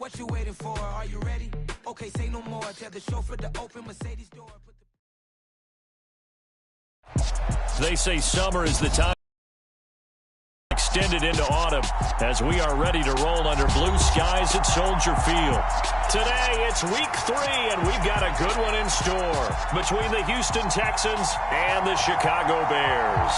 What you waiting for? Are you ready? Okay, say no more. Tell the chauffeur to open Mercedes door. They say summer is the time extended into autumn as we are ready to roll under blue skies at Soldier Field. Today, it's week 3, and we've got a good one in store between the Houston Texans and the Chicago Bears.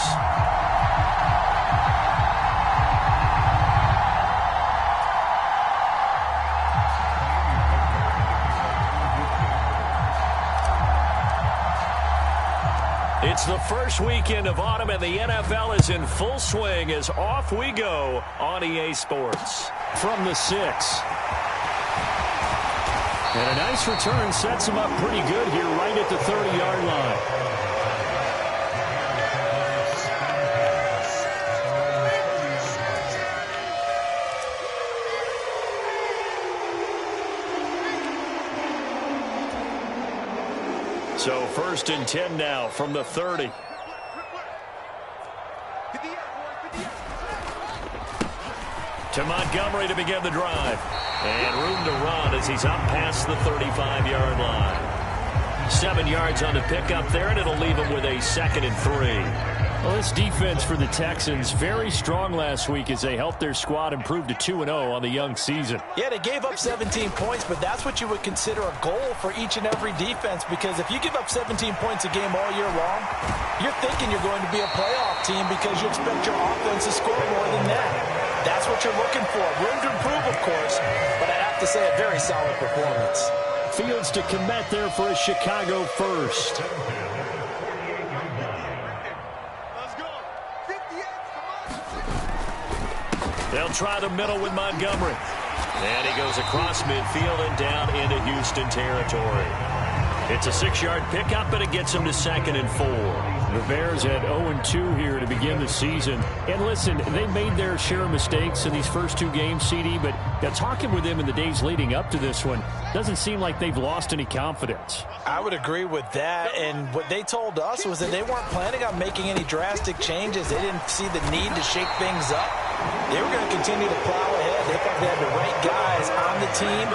It's the first weekend of autumn, and the NFL is in full swing as off we go on EA Sports. From the 6. And a nice return sets him up pretty good here right at the 30-yard line. So 1st and 10 now from the 30. To Montgomery to begin the drive. And room to run as he's up past the 35-yard line. 7 yards on the pickup there, and it'll leave him with a 2nd and 3. Well, this defense for the Texans very strong last week as they helped their squad improve to 2-0 on the young season. Yeah, they gave up 17 points, but that's what you would consider a goal for each and every defense, because if you give up 17 points a game all year long, you're thinking you're going to be a playoff team because you expect your offense to score more than that. That's what you're looking for. Room to improve, of course, but I have to say a very solid performance. Fields to commit there for a Chicago first. They'll try the middle with Montgomery. And he goes across midfield and down into Houston territory. It's a 6-yard pickup, but it gets him to 2nd and 4. The Bears had 0-2 here to begin the season. And listen, they made their share of mistakes in these first 2 games, CD, but talking with them in the days leading up to this one, doesn't seem like they've lost any confidence. I would agree with that, and what they told us was that they weren't planning on making any drastic changes. They didn't see the need to shake things up. They were going to continue to plow ahead. They thought they had the right guys on the team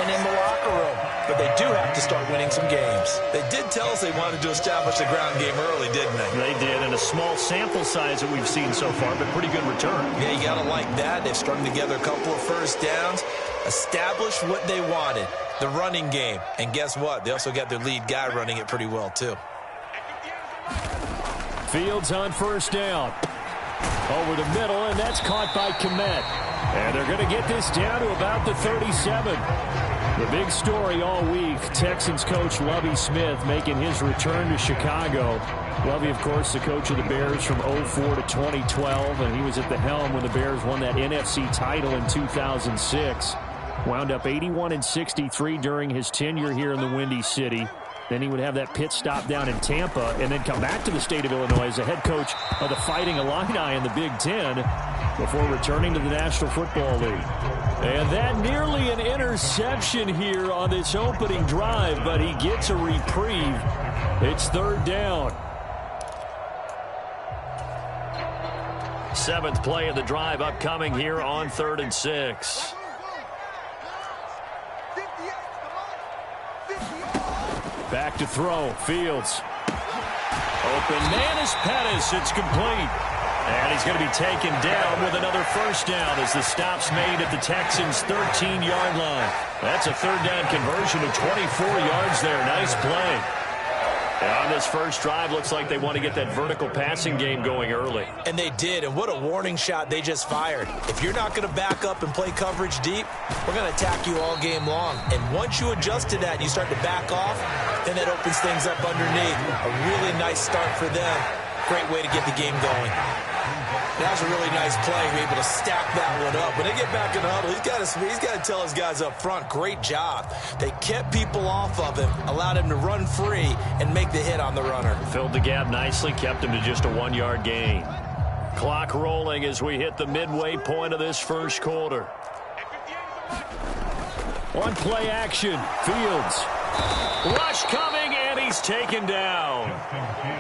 and in the locker room. But they do have to start winning some games. They did tell us they wanted to establish the ground game early, didn't they? They did, and a small sample size that we've seen so far, but pretty good return. Yeah, you got to like that. They've strung together a couple of first downs, established what they wanted, the running game. And guess what? They also got their lead guy running it pretty well, too. Fields on 1st down. Over the middle, and that's caught by Kmet. And they're going to get this down to about the 37. The big story all week, Texans coach Lovie Smith making his return to Chicago. Lovie, of course, the coach of the Bears from 2004 to 2012, and he was at the helm when the Bears won that NFC title in 2006. Wound up 81-63 during his tenure here in the Windy City. Then he would have that pit stop down in Tampa and then come back to the state of Illinois as the head coach of the Fighting Illini in the Big Ten before returning to the National Football League. And that nearly an interception here on this opening drive, but he gets a reprieve. It's 3rd down. 7th play of the drive upcoming here on 3rd and 6. Back to throw. Fields. Open man is Pettis. It's complete. And he's going to be taken down with another 1st down as the stop's made at the Texans' 13-yard line. That's a 3rd down conversion of 24 yards there. Nice play. And on this first drive, looks like they want to get that vertical passing game going early. And they did, and what a warning shot they just fired. If you're not going to back up and play coverage deep, we're going to attack you all game long. And once you adjust to that and you start to back off, then that opens things up underneath. A really nice start for them. Great way to get the game going. That was a really nice play. We're able to stack that one up. When they get back in the huddle, he's got to tell his guys up front, great job. They kept people off of him, allowed him to run free, and make the hit on the runner. Filled the gap nicely, kept him to just a 1-yard gain. Clock rolling as we hit the midway point of this first quarter. One play action. Fields. Rush coming, and he's taken down.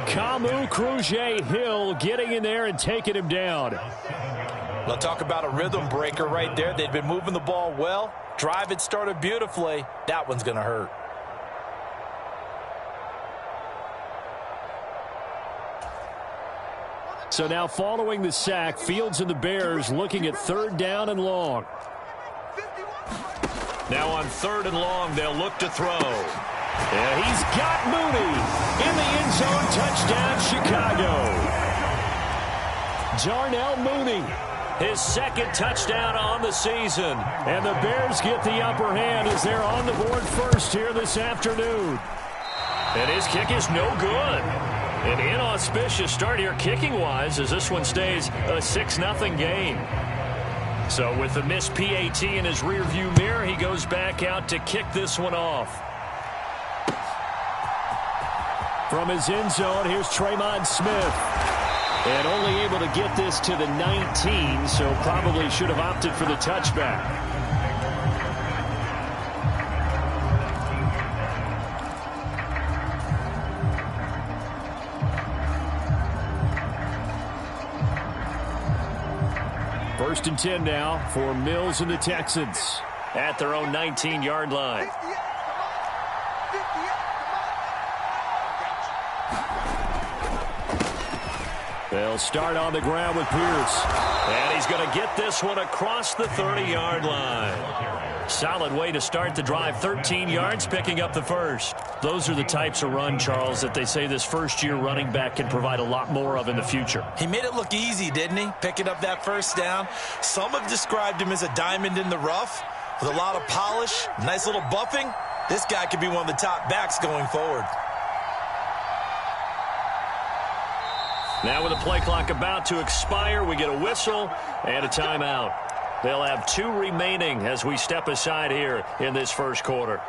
Kamu Cruz-Hill getting in there and taking him down. Well, talk about a rhythm breaker right there. They'd been moving the ball well. Drive had started beautifully. That one's going to hurt. So now following the sack, Fields and the Bears looking at 3rd down and long. Now on 3rd and long, they'll look to throw. And he's got Mooney in the end zone. Touchdown, Chicago. Darnell Mooney, his 2nd touchdown on the season. And the Bears get the upper hand as they're on the board first here this afternoon. And his kick is no good. An inauspicious start here kicking-wise as this one stays a 6-0 game. So with the missed PAT in his rearview mirror, he goes back out to kick this one off. From his end zone, here's Tremont Smith. And only able to get this to the 19, so probably should have opted for the touchback. First and 10 now for Mills and the Texans At their own 19-yard line. They'll start on the ground with Pierce. And he's going to get this one across the 30-yard line. Solid way to start the drive. 13 yards, picking up the first. Those are the types of run, Charles, that they say this first-year running back can provide a lot more of in the future. He made it look easy, didn't he? Picking up that first down. Some have described him as a diamond in the rough with a lot of polish, nice little buffing. This guy could be one of the top backs going forward. Now with the play clock about to expire, we get a whistle and a timeout. They'll have 2 remaining as we step aside here in this first quarter.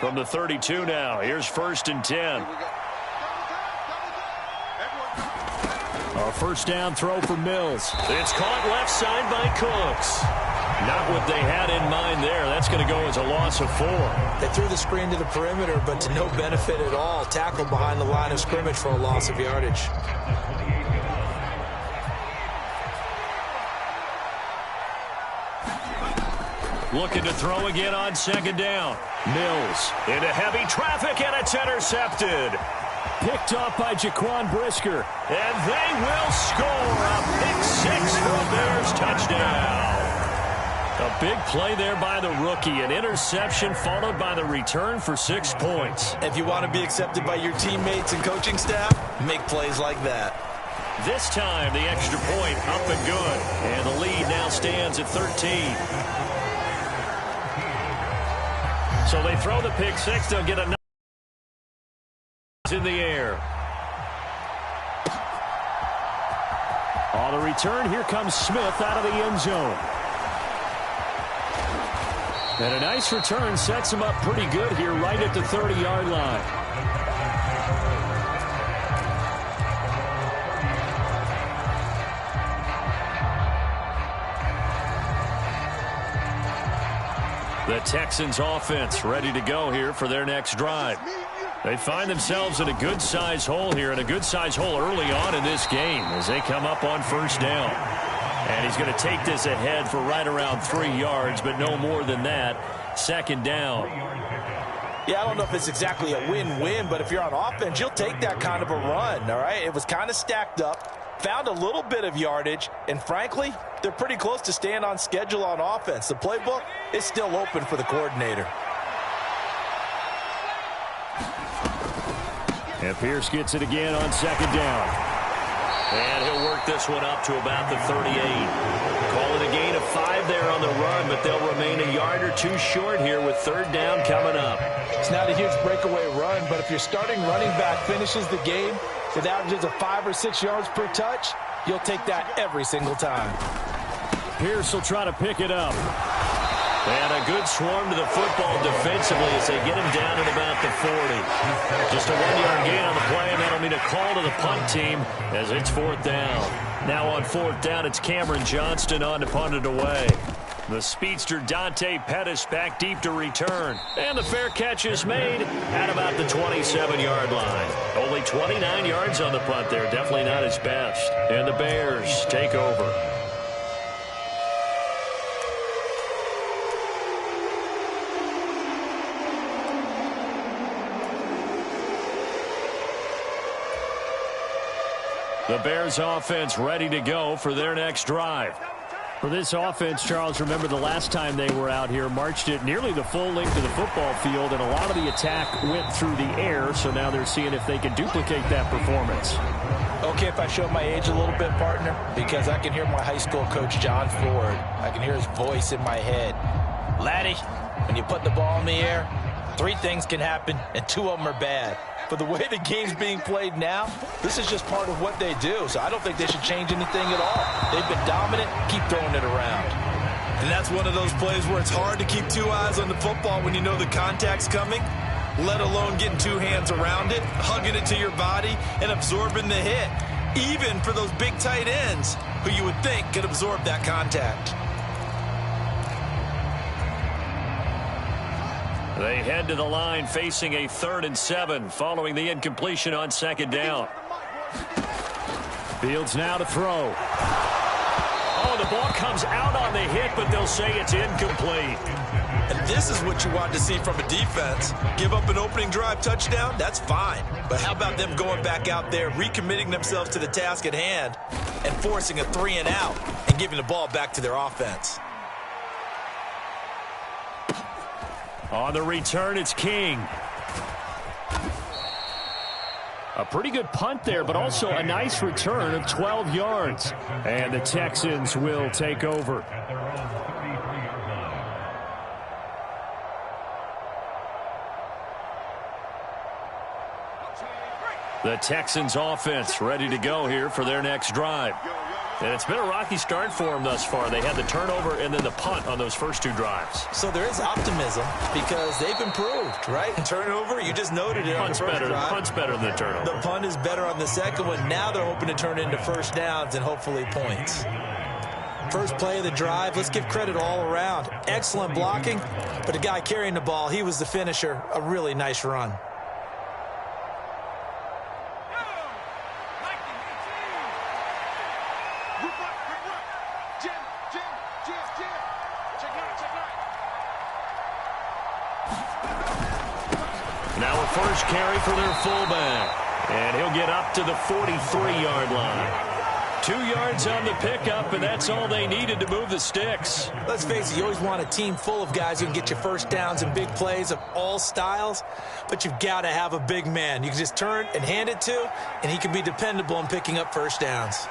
From the 32 now, here's 1st and 10. A first down throw for Mills. It's caught left side by Cooks. Not what they had in mind there. That's going to go as a loss of 4. They threw the screen to the perimeter, but to no benefit at all. Tackled behind the line of scrimmage for a loss of yardage. Looking to throw again on 2nd down. Mills into heavy traffic, and it's intercepted. Picked off by Jaquan Brisker. And they will score a pick-6 for a Bears touchdown. A big play there by the rookie. An interception followed by the return for 6 points. If you want to be accepted by your teammates and coaching staff, make plays like that. This time, the extra point up and good. And the lead now stands at 13. So they throw the pick-6. They'll get another in the air. On the return, here comes Smith out of the end zone. And a nice return sets him up pretty good here right at the 30-yard line. The Texans offense ready to go here for their next drive. They find themselves in a good-sized hole here, and a good-sized hole early on in this game as they come up on 1st down. And he's going to take this ahead for right around 3 yards, but no more than that. 2nd down. Yeah, I don't know if it's exactly a win-win, but if you're on offense, you'll take that kind of a run, all right? It was kind of stacked up, found a little bit of yardage, and frankly, they're pretty close to staying on schedule on offense. The playbook is still open for the coordinator. And Pierce gets it again on 2nd down. And he'll work this one up to about the 38. Call it a gain of 5 there on the run, but they'll remain a yard or 2 short here with 3rd down coming up. It's not a huge breakaway run, but if your starting running back finishes the game with averages of 5 or 6 yards per touch, you'll take that every single time. Pierce will try to pick it up. And a good swarm to the football defensively as they get him down at about the 40. Just a 1-yard gain on the play, and that'll mean a call to the punt team as it's 4th down. Now on 4th down, it's Cameron Johnston on to punt it away. The speedster Dante Pettis back deep to return. And the fair catch is made at about the 27-yard line. Only 29 yards on the punt there. Definitely not his best. And the Bears take over. The Bears offense ready to go for their next drive. For this offense, Charles, remember the last time they were out here, marched it nearly the full length of the football field, and a lot of the attack went through the air, so now they're seeing if they can duplicate that performance. Okay, if I show my age a little bit, partner, because I can hear my high school coach, John Ford. I can hear his voice in my head. Laddie, when you put the ball in the air, 3 things can happen, and 2 of them are bad. But the way the game's being played now, this is just part of what they do. So I don't think they should change anything at all. They've been dominant. Keep throwing it around. And that's one of those plays where it's hard to keep 2 eyes on the football when you know the contact's coming, let alone getting 2 hands around it, hugging it to your body, and absorbing the hit, even for those big tight ends who you would think could absorb that contact. They head to the line facing a 3rd and 7 following the incompletion on 2nd down. Fields now to throw. Oh, the ball comes out on the hit, but they'll say it's incomplete. And this is what you want to see from a defense. Give up an opening drive touchdown, that's fine. But how about them going back out there, recommitting themselves to the task at hand, and forcing a 3 and out and giving the ball back to their offense? On the return, it's King. A pretty good punt there, but also a nice return of 12 yards. And the Texans will take over. The Texans offense ready to go here for their next drive. And it's been a rocky start for them thus far. They had the turnover and then the punt on those first 2 drives. So there is optimism because they've improved, right? Turnover, you just noted it on the first drive. Punt's better than the turnover. The punt is better on the second one. Now they're hoping to turn into first downs and hopefully points. First play of the drive, let's give credit all around. Excellent blocking, but the guy carrying the ball, he was the finisher. A really nice run. Now a first carry for their fullback. And he'll get up to the 43-yard line. 2 yards on the pickup, and that's all they needed to move the sticks. Let's face it, you always want a team full of guys who can get you first downs and big plays of all styles, but you've got to have a big man you can just turn and hand it to, and he can be dependable in picking up first downs.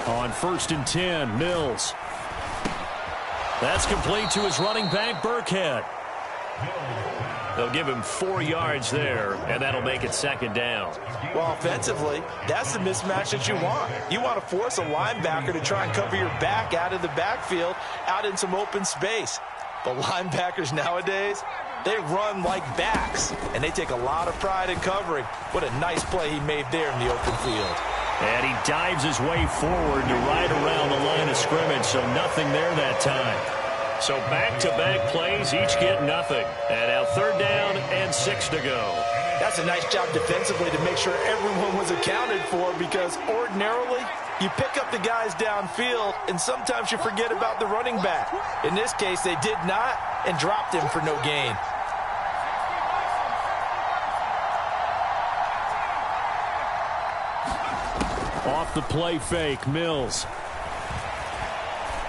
On 1st and 10, Mills. That's complete to his running back, Burkhead. They'll give him 4 yards there, and that'll make it 2nd down. Well, offensively, that's the mismatch that you want. You want to force a linebacker to try and cover your back out of the backfield, out in some open space. But linebackers nowadays, they run like backs, and they take a lot of pride in covering. What a nice play he made there in the open field. And he dives his way forward to right around the line of scrimmage, so nothing there that time. So back-to-back plays, each get nothing. And now 3rd down and 6 to go. That's a nice job defensively to make sure everyone was accounted for, because ordinarily you pick up the guys downfield and sometimes you forget about the running back. In this case, they did not and dropped him for no gain. Off the play fake, Mills.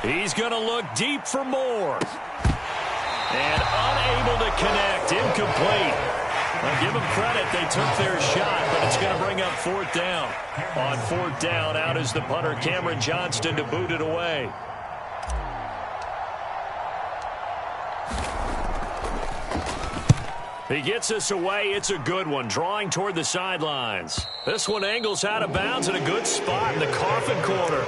He's going to look deep for more. And unable to connect. Incomplete. Well, give them credit. They took their shot, but it's going to bring up 4th down. On 4th down, out is the punter, Cameron Johnston, to boot it away. He gets us away. It's a good one, drawing toward the sidelines. This one angles out of bounds in a good spot in the coffin corner.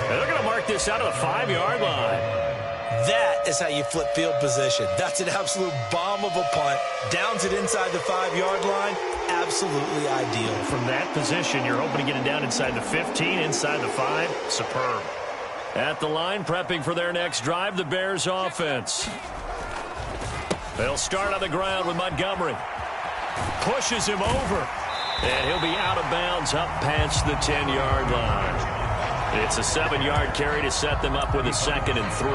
And they're going to mark this out of the 5-yard line. That is how you flip field position. That's an absolute bomb of a punt. Downs it inside the 5-yard line. Absolutely ideal. From that position, you're hoping to get it down inside the 15, inside the 5. Superb. At the line, prepping for their next drive, the Bears offense. They'll start on the ground with Montgomery. Pushes him over. And he'll be out of bounds up past the 10-yard line. It's a 7-yard carry to set them up with a 2nd and 3.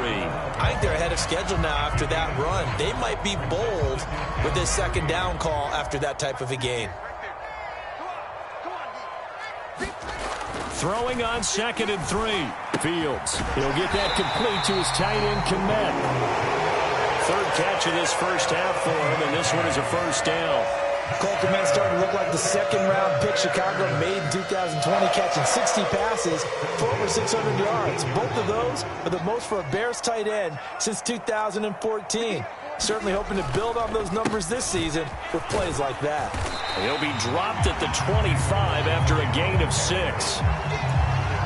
I think they're ahead of schedule now after that run. They might be bold with this 2nd down call after that type of a gain. Throwing on 2nd and 3. Fields. He'll get that complete to his tight end, Komet. 3rd catch of this first half for him, and this one is a first down. Cole Kmet starting to look like the 2nd-round pick Chicago made in 2020, catching 60 passes for over 600 yards. Both of those are the most for a Bears tight end since 2014. Certainly hoping to build on those numbers this season with plays like that. He'll be dropped at the 25 after a gain of 6.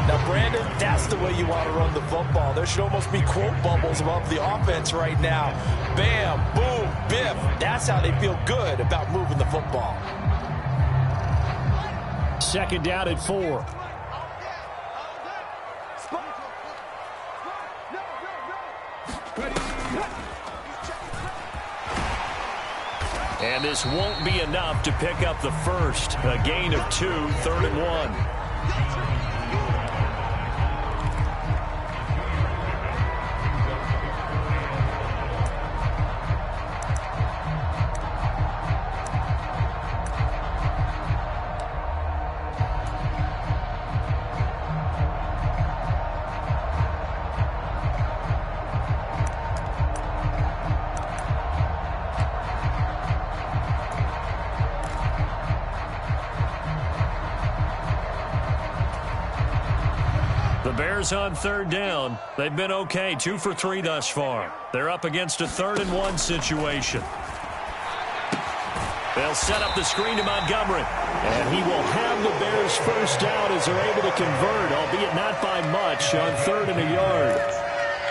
Now, Brandon, that's the way you want to run the football. There should almost be quote bubbles above the offense right now. Bam, boom, biff. That's how they feel good about moving the football. 2nd down at 4. And this won't be enough to pick up the first. A gain of 2, 3rd and 1. The Bears on 3rd down. They've been okay, 2 for 3 thus far. They're up against a 3rd and 1 situation. They'll set up the screen to Montgomery. And he will have the Bears first down as they're able to convert, albeit not by much, on 3rd and a yard.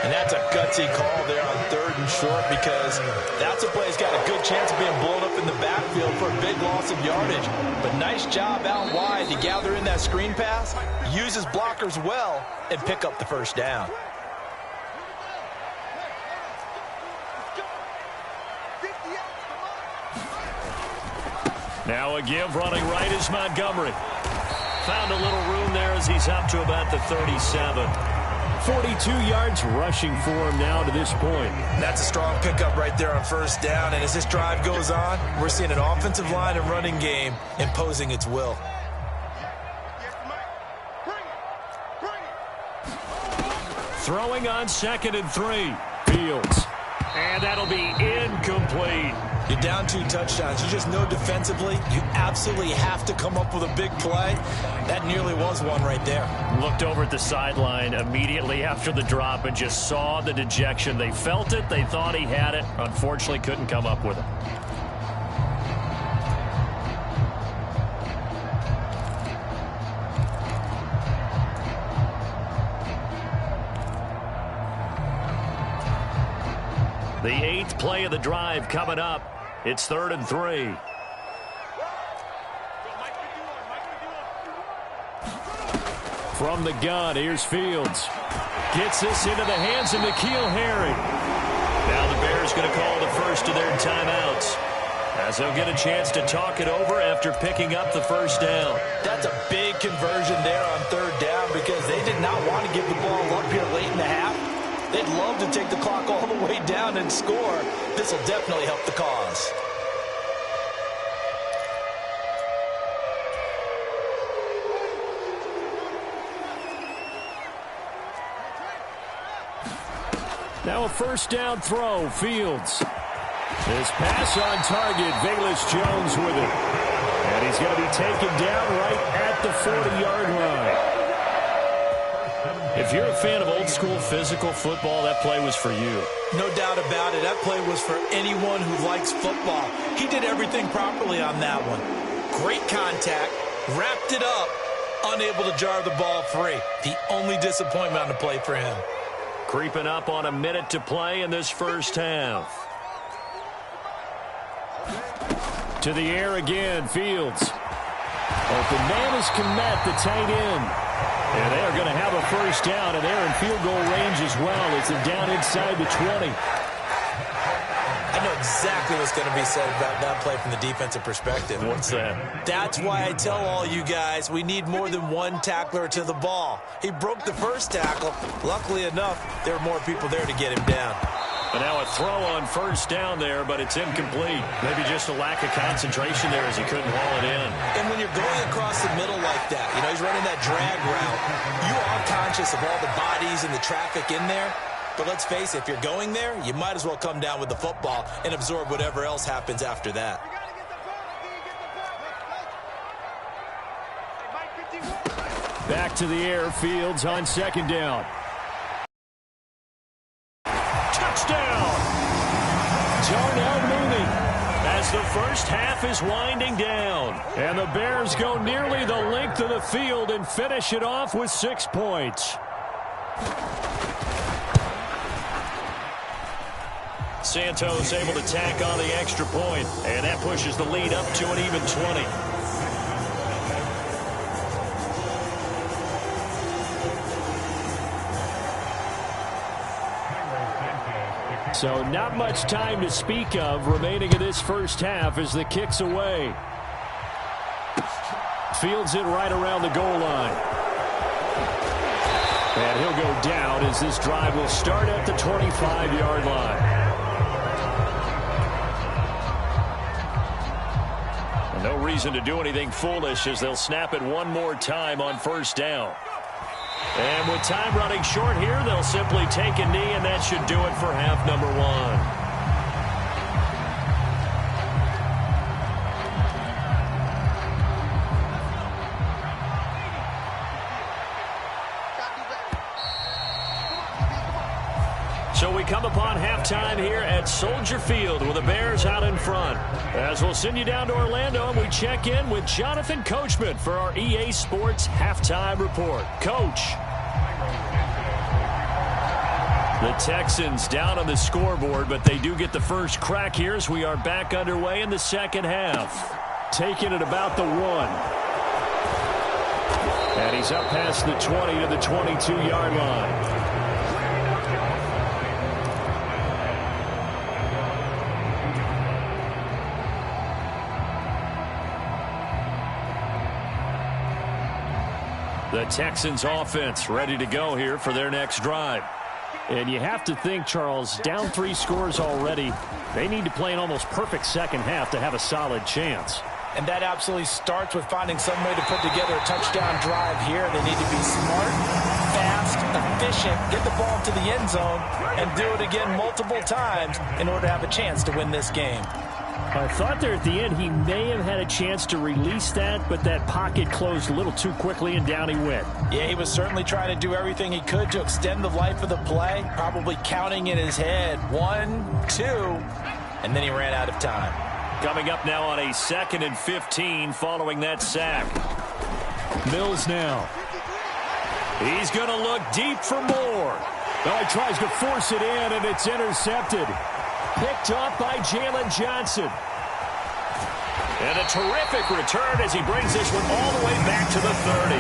And that's a gutsy call there on 3rd and short, because that's a play that's got a good chance of being blown up in the backfield for a big loss of yardage. But nice job out wide to gather in that screen pass, use his blockers well, and pick up the first down. Now a give running right is Montgomery. Found a little room there as he's up to about the 37. 42 yards rushing for him now to this point. That's a strong pickup right there on first down. And as this drive goes on, we're seeing an offensive line and running game imposing its will. Throwing on 2nd and 3. Fields. And that'll be incomplete. You're down 2 touchdowns. You just know defensively you absolutely have to come up with a big play. That nearly was one right there. Looked over at the sideline immediately after the drop and just saw the dejection. They felt it. They thought he had it. Unfortunately, couldn't come up with it. The 8th play of the drive coming up. It's 3rd and 3. From the gun, here's Fields. Gets this into the hands of N'Keal Harry. Now the Bears going to call the first of their timeouts, as they'll get a chance to talk it over after picking up the first down. That's a big conversion there on 3rd down, because they did not want to give the ball up here late in the half. They'd love to take the clock all the way down and score. This will definitely help the cause. Now a first down throw, Fields. His pass on target, Velus-Jones with it. And he's going to be taken down right at the 40-yard line. If you're a fan of old-school physical football, that play was for you. No doubt about it. That play was for anyone who likes football. He did everything properly on that one. Great contact, wrapped it up, unable to jar the ball free. The only disappointment on the play for him. Creeping up on a minute to play in this first half. To the air again, Fields. Open man is Kmet, the tight end. And they're going to have a first down, and they're in field goal range as well as they're down inside the 20. I know exactly what's going to be said about that play from the defensive perspective. What's that? That's why I tell all you guys we need more than one tackler to the ball. He broke the first tackle. Luckily enough, there were more people there to get him down. And now a throw on first down there, but it's incomplete. Maybe just a lack of concentration there as he couldn't haul it in. And when you're going across the middle like that, you know, he's running that drag route, you are conscious of all the bodies and the traffic in there. But let's face it, if you're going there, you might as well come down with the football and absorb whatever else happens after that. Back to the air, Fields on second down. Touchdown! Darnell Mooney. As the first half is winding down. And the Bears go nearly the length of the field and finish it off with 6 points. Santos able to tack on the extra point, and that pushes the lead up to an even 20. So not much time to speak of remaining in this first half as the kick's away. Fields it right around the goal line. And he'll go down as this drive will start at the 25-yard line. No reason to do anything foolish as they'll snap it one more time on first down. And with time running short here, they'll simply take a knee, and that should do it for half number one. So we come upon halftime here at Soldier Field with the Bears out in front. As we'll send you down to Orlando, and we check in with Jonathan Coachman for our EA Sports Halftime Report. Coach. The Texans down on the scoreboard, but they do get the first crack here as we are back underway in the second half. Taking it about the 1. And he's up past the 20 to the 22-yard line. The Texans offense ready to go here for their next drive. And you have to think, Charles, down 3 scores already. They need to play an almost perfect second half to have a solid chance. And that absolutely starts with finding some way to put together a touchdown drive here. They need to be smart, fast, efficient, get the ball to the end zone, and do it again multiple times in order to have a chance to win this game. I thought there at the end he may have had a chance to release that, but that pocket closed a little too quickly, and down he went. Yeah, he was certainly trying to do everything he could to extend the life of the play, probably counting in his head 1, 2, and then he ran out of time. Coming up now on a 2nd and 15 following that sack. Mills now. He's going to look deep for more. Oh, he tries to force it in, and it's intercepted. Picked off by Jalen Johnson. And a terrific return as he brings this one all the way back to the 30.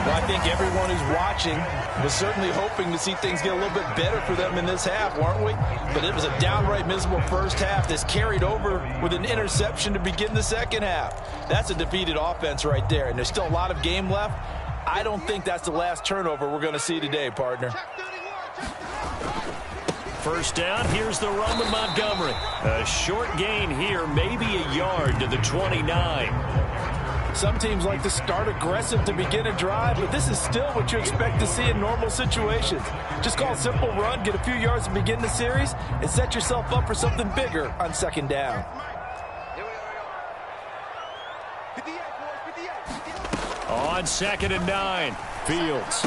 Well, I think everyone who's watching was certainly hoping to see things get a little bit better for them in this half, weren't we? But it was a downright miserable first half. This carried over with an interception to begin the second half. That's a defeated offense right there, and there's still a lot of game left. I don't think that's the last turnover we're going to see today, partner. First down, here's the run with Montgomery. A short gain here, maybe a yard to the 29. Some teams like to start aggressive to begin a drive, but this is still what you expect to see in normal situations. Just call a simple run, get a few yards to begin the series, and set yourself up for something bigger on second down. On 2nd and 9, Fields.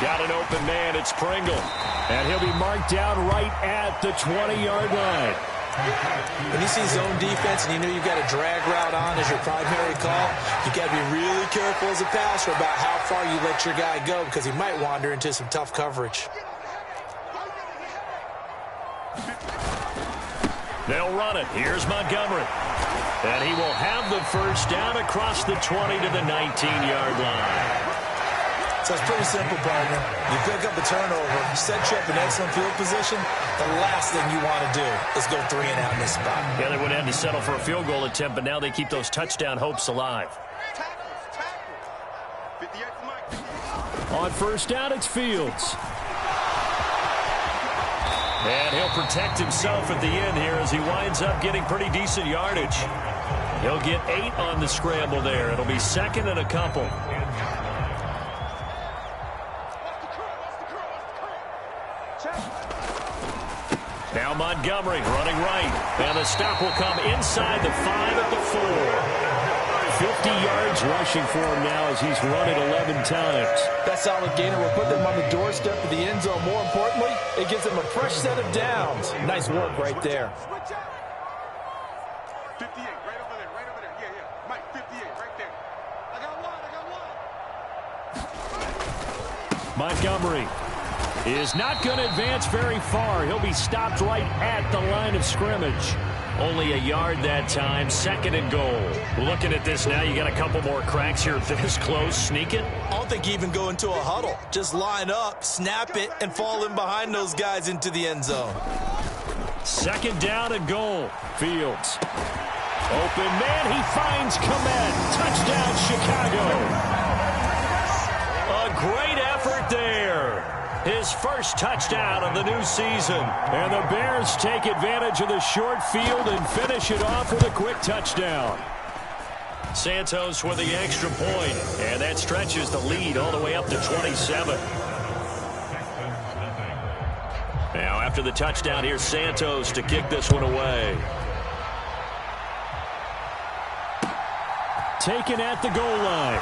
Got an open man, it's Pringle. And he'll be marked down right at the 20-yard line. When you see zone defense and you know you've got a drag route on as your primary call, you got to be really careful as a passer about how far you let your guy go because he might wander into some tough coverage. They'll run it. Here's Montgomery. And he will have the first down across the 20 to the 19-yard line. So it's pretty simple, partner. You pick up a turnover, set you up in excellent field position. The last thing you want to do is go 3 and out in this spot. Yeah, they would have had to settle for a field goal attempt, but now they keep those touchdown hopes alive. On first down, it's Fields. And he'll protect himself at the end here as he winds up getting pretty decent yardage. He'll get 8 on the scramble there. It'll be second and a couple. Now Montgomery running right. And the stop will come inside the 5 at the 4. 50 yards rushing for him now as he's run it 11 times. That solid gainer will put them on the doorstep of the end zone. More importantly, it gives them a fresh set of downs. Nice work right there. 58, right over there, right over there. Yeah. Mike, 58, right there. I got one. Montgomery is not going to advance very far. He'll be stopped right at the line of scrimmage. Only a yard that time, second and goal. Looking at this now, you got a couple more cracks here this close. Sneak it. I don't think you even go into a huddle. Just line up, snap it, and fall in behind those guys into the end zone. Second down and goal. Fields. Open man, he finds Komet. Touchdown, Chicago. A great effort there. His first touchdown of the new season. And the Bears take advantage of the short field and finish it off with a quick touchdown. Santos with the extra point. And that stretches the lead all the way up to 27. Now after the touchdown, here's Santos to kick this one away. Taken at the goal line.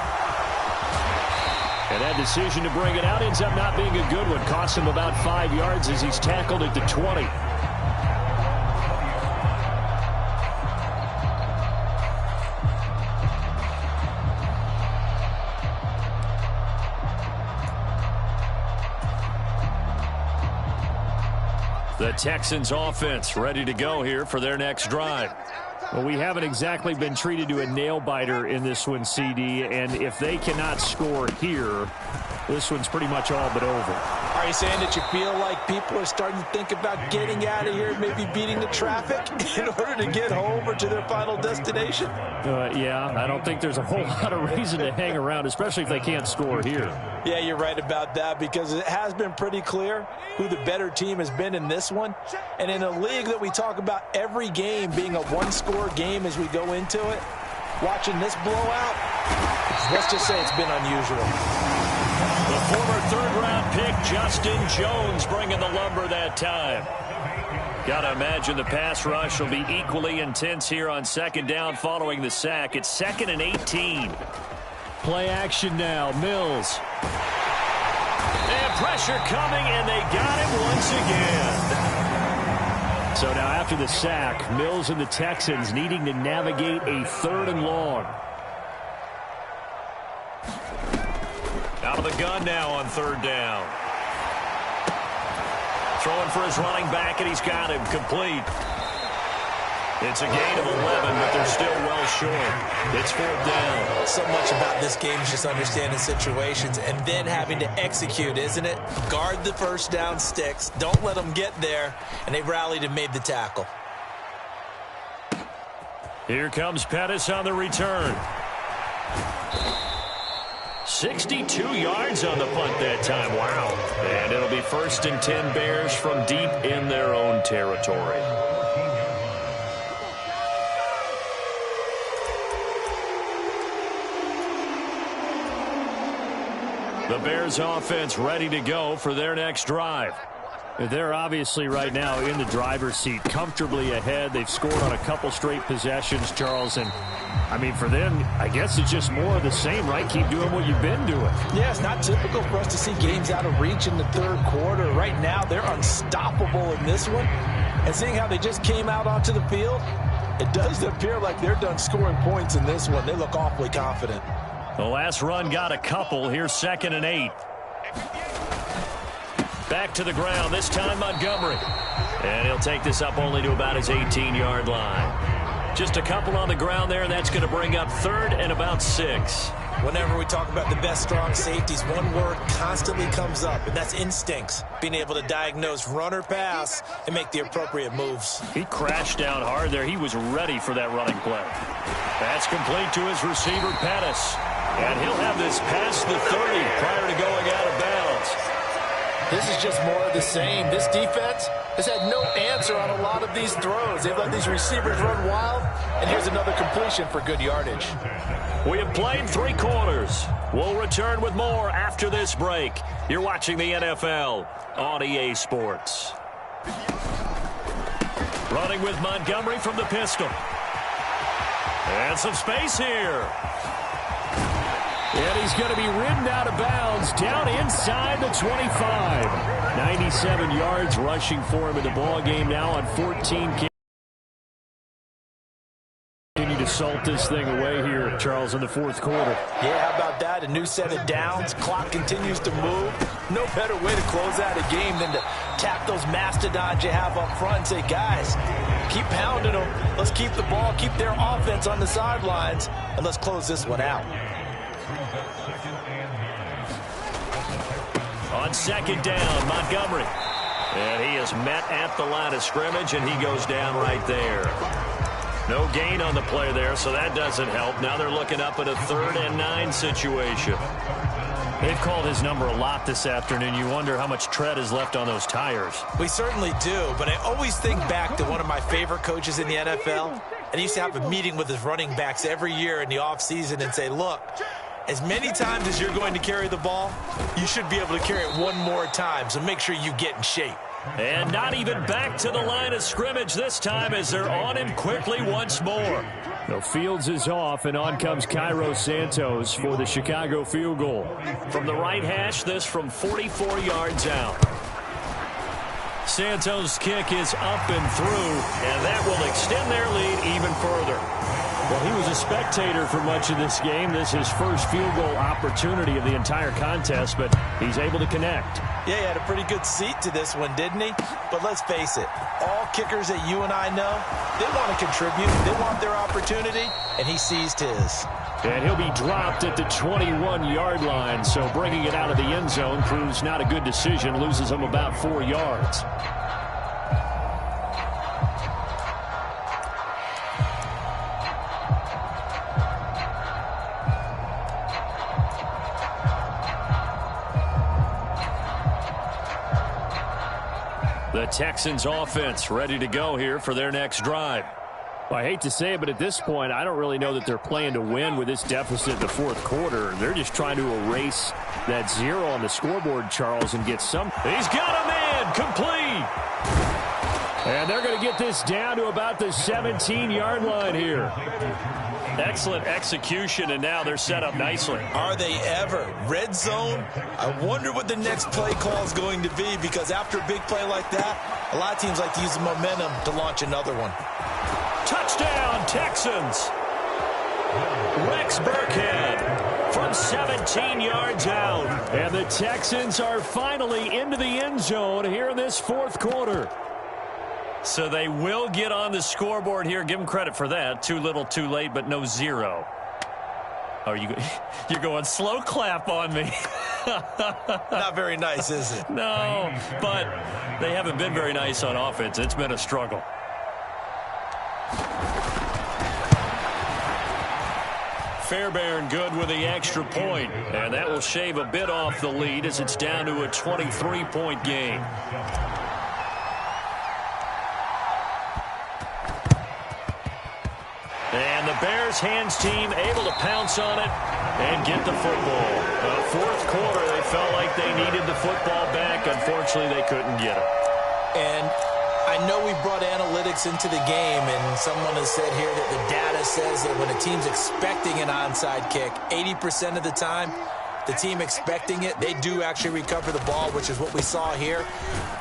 And that decision to bring it out ends up not being a good one. Costs him about 5 yards as he's tackled at the 20. The Texans offense ready to go here for their next drive. Well, we haven't exactly been treated to a nail-biter in this one, CD, and if they cannot score here, this one's pretty much all but over. Are you saying that you feel like people are starting to think about getting out of here, maybe beating the traffic in order to get home or to their final destination? Yeah, I don't think there's a whole lot of reason to hang around, especially if they can't score here. Yeah, you're right about that because it has been pretty clear who the better team has been in this one. And in a league that we talk about every game being a one-score game as we go into it, watching this blowout, let's just say it's been unusual. The former third-round pick, Justin Jones, bringing the lumber that time. Got to imagine the pass rush will be equally intense here on second down following the sack. It's 2nd and 18. Play action now. Mills. And pressure coming, and they got him once again. So now after the sack, Mills and the Texans needing to navigate a 3rd and long. Out of the gun now on 3rd down. Throwing for his running back, and he's got him complete. It's a gain of 11, but they're still well short. It's 4th down. So much about this game is just understanding situations and then having to execute, isn't it? Guard the first down sticks. Don't let them get there. And they rallied and made the tackle. Here comes Pettis on the return. 62 yards on the punt that time. Wow. And it'll be 1st and 10 Bears from deep in their own territory. The Bears offense ready to go for their next drive. They're obviously right now in the driver's seat, comfortably ahead. They've scored on a couple straight possessions, Charles. And, I mean, for them, I guess it's just more of the same, right? Keep doing what you've been doing. Yeah, it's not typical for us to see games out of reach in the 3rd quarter. Right now, they're unstoppable in this one. And seeing how they just came out onto the field, it does appear like they're done scoring points in this one. They look awfully confident. The last run got a couple. Here's 2nd and 8. Back to the ground, this time Montgomery. And he'll take this up only to about his 18-yard line. Just a couple on the ground there, and that's going to bring up 3rd and about 6. Whenever we talk about the best strong safeties, one word constantly comes up, and that's instincts. Being able to diagnose run or pass and make the appropriate moves. He crashed down hard there. He was ready for that running play. That's complete to his receiver, Pettis. And he'll have this past the 30 prior to going out of bounds. This is just more of the same. This defense has had no answer on a lot of these throws. They've let these receivers run wild, and here's another completion for good yardage. We have played 3 quarters. We'll return with more after this break. You're watching the NFL on EA Sports. Running with Montgomery from the pistol. And some space here. And he's going to be ridden out of bounds down inside the 25. 97 yards rushing for him in the ball game now on 14 carries. Continue to salt this thing away here, Charles, in the 4th quarter. Yeah, how about that? A new set of downs. Clock continues to move. No better way to close out a game than to tap those mastodons you have up front and say, guys, keep pounding them. Let's keep the ball, keep their offense on the sidelines, and let's close this one out. On 2nd down, Montgomery. And he is met at the line of scrimmage, and he goes down right there. No gain on the play there, so that doesn't help. Now they're looking up at a 3rd and 9 situation. They've called his number a lot this afternoon. You wonder how much tread is left on those tires. We certainly do, but I always think back to one of my favorite coaches in the NFL. And he used to have a meeting with his running backs every year in the offseason and say, look, as many times as you're going to carry the ball, you should be able to carry it one more time, so make sure you get in shape. And not even back to the line of scrimmage this time as they're on him quickly once more. So Fields is off, and on comes Cairo Santos for the Chicago field goal. From the right hash, this from 44 yards out. Santos' kick is up and through, and that will extend their lead even further. Well, he was a spectator for much of this game. This is his first field goal opportunity of the entire contest, but he's able to connect. Yeah, he had a pretty good seat to this one, didn't he? But let's face it, all kickers that you and I know, they want to contribute. They want their opportunity, and he seized his. And he'll be dropped at the 21-yard line, so bringing it out of the end zone proves not a good decision, loses him about 4 yards. The Texans offense ready to go here for their next drive. Well, I hate to say it, but at this point, I don't really know that they're playing to win with this deficit in the 4th quarter. They're just trying to erase that 0 on the scoreboard, Charles, and get some. He's got a man, complete. And they're going to get this down to about the 17-yard line here. Excellent execution, and now they're set up nicely. Are they ever? Red zone? I wonder what the next play call is going to be, because after a big play like that, a lot of teams like to use the momentum to launch another one. Touchdown, Texans. Rex Burkhead from 17 yards out. And the Texans are finally into the end zone here in this 4th quarter. So they will get on the scoreboard here. Give them credit for that. Too little, too late, but no 0. Oh, you're going slow clap on me. Not very nice, is it? No, but they haven't been very nice on offense. It's been a struggle. Fairbairn good with the extra point, and that will shave a bit off the lead as it's down to a 23-point game. And the Bears hands team able to pounce on it and get the football. 4th quarter, they felt like they needed the football back. Unfortunately, they couldn't get it. And I know we brought analytics into the game, and someone has said here that the data says that when a team's expecting an onside kick, 80% of the time, the team expecting it, they do actually recover the ball, which is what we saw here.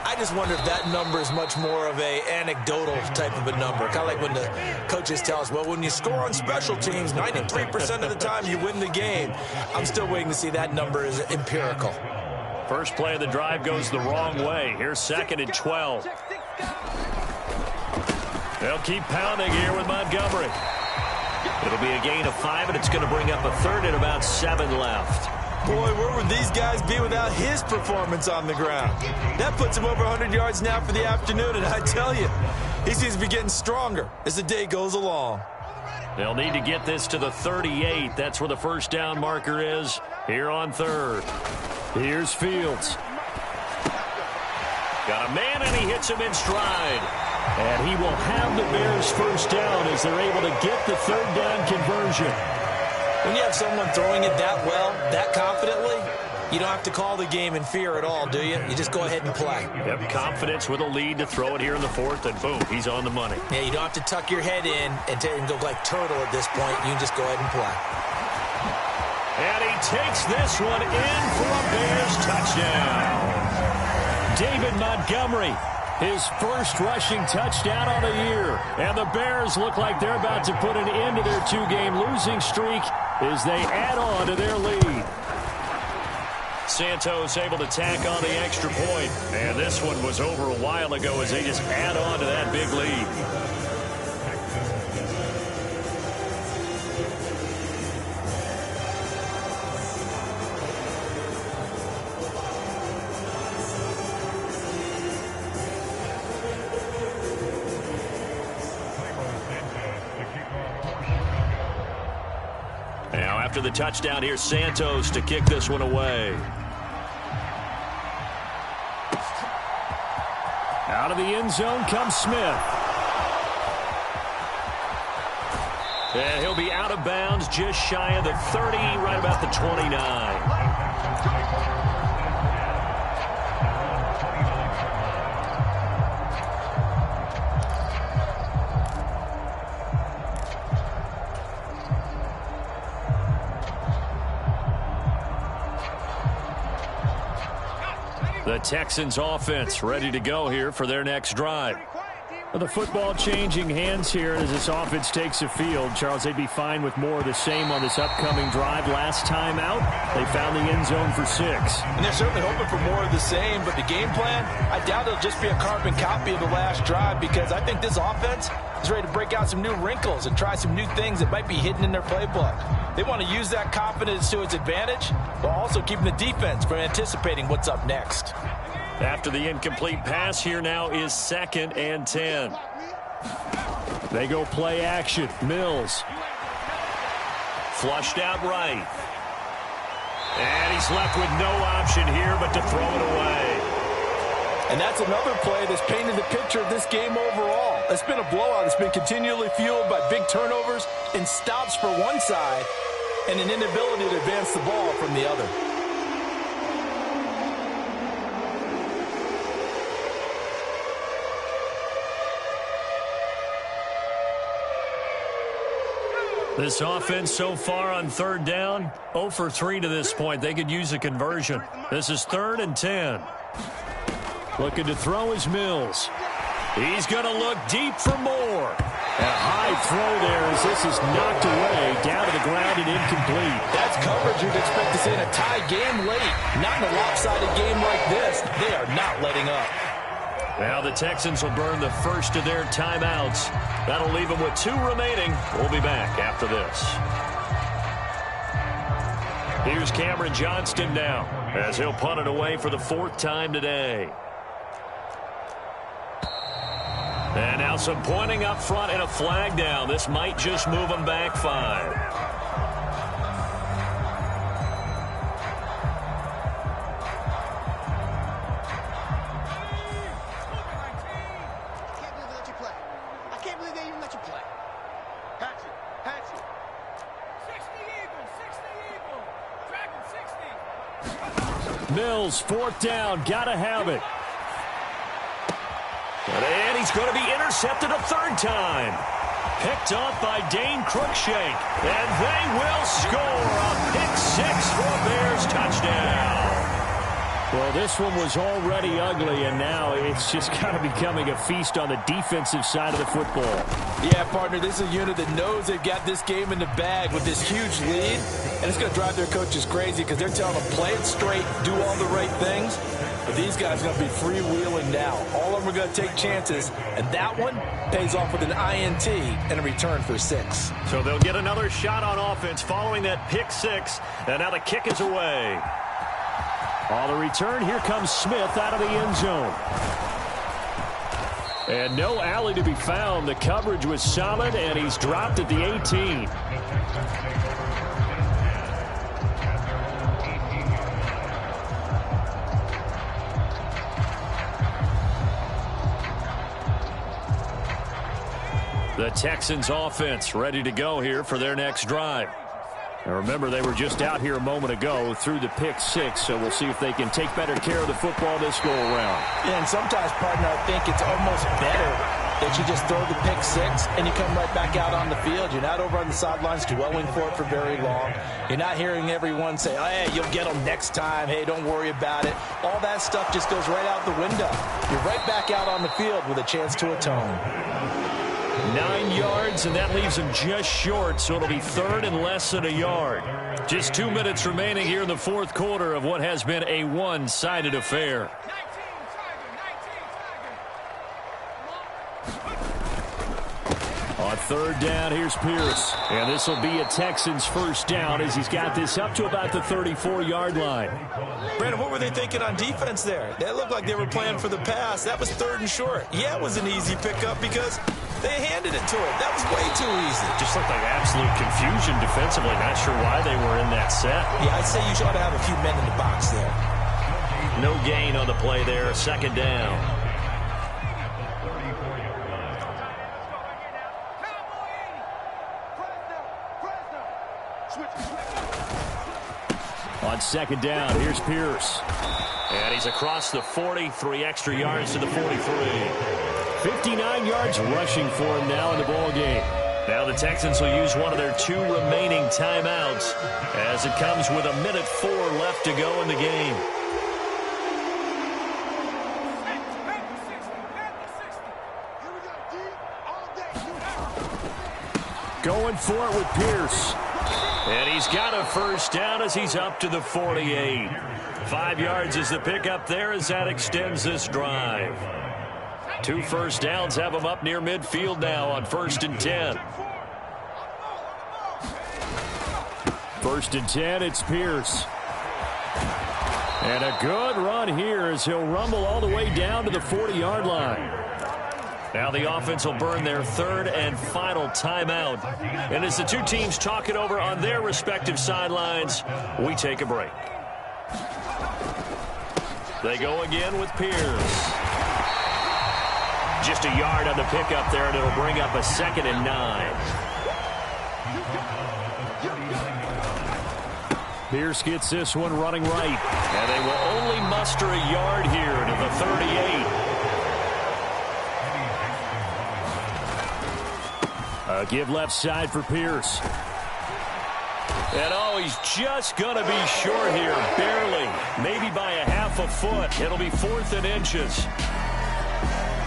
I just wonder if that number is much more of a anecdotal type of a number. Kind of like when the coaches tell us, well, when you score on special teams, 93% of the time you win the game. I'm still waiting to see that number is empirical. First play of the drive goes the wrong way. Here's 2nd and 12. They'll keep pounding here with Montgomery. It'll be a gain of 5, and it's going to bring up a third and about 7 left. Boy, where would these guys be without his performance on the ground? That puts him over 100 yards now for the afternoon, and I tell you, he seems to be getting stronger as the day goes along. They'll need to get this to the 38. That's where the first down marker is here on third. Here's Fields. Got a man, and he hits him in stride. And he will have the Bears first down as they're able to get the third down conversion. When you have someone throwing it that well, that confidently, you don't have to call the game in fear at all, do you? You just go ahead and play. Have confidence with a lead to throw it here in the fourth, and boom, he's on the money. Yeah, you don't have to tuck your head in and go like turtle at this point. You can just go ahead and play. And he takes this one in for a Bears touchdown. David Montgomery, his first rushing touchdown on the year. And the Bears look like they're about to put an end to their 2-game losing streak as they add on to their lead. Santos able to tack on the extra point. And this one was over a while ago as they just add on to that big lead. Now after the touchdown, here's Santos to kick this one away. Out of the end zone comes Smith. And he'll be out of bounds just shy of the 30, right about the 29. The Texans offense ready to go here for their next drive. The football changing hands here as this offense takes the field. Charles, they'd be fine with more of the same on this upcoming drive. Last time out, they found the end zone for 6. And they're certainly hoping for more of the same, but the game plan, I doubt it'll just be a carbon copy of the last drive because I think this offense is ready to break out some new wrinkles and try some new things that might be hidden in their playbook. They want to use that confidence to its advantage while also keeping the defense from anticipating what's up next. After the incomplete pass, here now is 2nd and 10. They go play action. Mills. Flushed out right. And he's left with no option here but to throw it away. And that's another play that's painted the picture of this game overall. It's been a blowout. It's been continually fueled by big turnovers and stops for one side and an inability to advance the ball from the other. This offense so far on third down, 0 for 3 to this point. They could use a conversion. This is 3rd and 10. Looking to throw is Mills. He's going to look deep for more. A high throw there as this is knocked away, down to the ground and incomplete. That's coverage you'd expect to see in a tie game late. Not in a lopsided game like this. They are not letting up. Now the Texans will burn the first of their timeouts. That'll leave them with 2 remaining. We'll be back after this. Here's Cameron Johnston now as he'll punt it away for the 4th time today. And now some pointing up front and a flag down. This might just move them back 5. Mills, 4th down, gotta have it. And he's going to be intercepted a 3rd time. Picked off by Dane Cruikshank. And they will score a pick 6 for a Bears touchdown. Well, this one was already ugly, and now it's just kind of becoming a feast on the defensive side of the football. Yeah, partner, this is a unit that knows they've got this game in the bag with this huge lead, and it's going to drive their coaches crazy because they're telling them play it straight, do all the right things. But these guys are going to be freewheeling now. All of them are going to take chances, and that one that pays off with an INT and a return for 6. So they'll get another shot on offense following that pick 6. And now the kick is away. On the return, here comes Smith out of the end zone. And no alley to be found. The coverage was solid, and he's dropped at the 18. The Texans offense ready to go here for their next drive. And remember, they were just out here a moment ago through the pick 6, so we'll see if they can take better care of the football this go-around. Yeah, and sometimes, partner, I think it's almost better that you just throw the pick 6 and you come right back out on the field. You're not over on the sidelines dwelling for it for very long. You're not hearing everyone say, oh, hey, you'll get them next time. Hey, don't worry about it. All that stuff just goes right out the window. You're right back out on the field with a chance to atone. 9 yards, and that leaves him just short, so it'll be third and less than a yard. Just 2 minutes remaining here in the fourth quarter of what has been a one-sided affair. On third down, here's Pierce. And this will be a Texans first down as he's got this up to about the 34-yard line. Brandon, what were they thinking on defense there? That looked like they were playing for the pass. That was third and short. Yeah, it was an easy pickup because they handed it to him. That was way too easy. Just looked like absolute confusion defensively. Not sure why they were in that set. Yeah, I'd say you ought to have a few men in the box there. No gain on the play there. Second down. On second down, here's Pierce. And he's across the 40, 3 extra yards to the 43. 59 yards rushing for him now in the ball game. Now the Texans will use one of their 2 remaining timeouts as it comes with 1:04 left to go in the game. Going for it with Pierce. And he's got a first down as he's up to the 48. 5 yards is the pickup there as that extends this drive. 2 first downs have him up near midfield now on 1st and 10. 1st and 10, it's Pierce. And a good run here as he'll rumble all the way down to the 40-yard line. Now the offense will burn their 3rd and final timeout. And as the two teams talk it over on their respective sidelines, we take a break. They go again with Pierce. Just a yard on the pickup there, and it'll bring up a 2nd and 9. Pierce gets this one running right. And they will only muster a yard here to the 38. A give left side for Pierce. And oh, he's just going to be short here, barely, maybe by a half a foot. It'll be 4th and inches.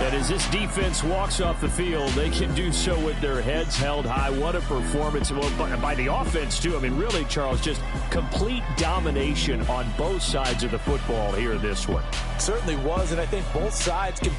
And as this defense walks off the field, they can do so with their heads held high. What a performance by the offense, too. I mean, really, Charles, just complete domination on both sides of the football here in this one. Certainly was, and I think both sides can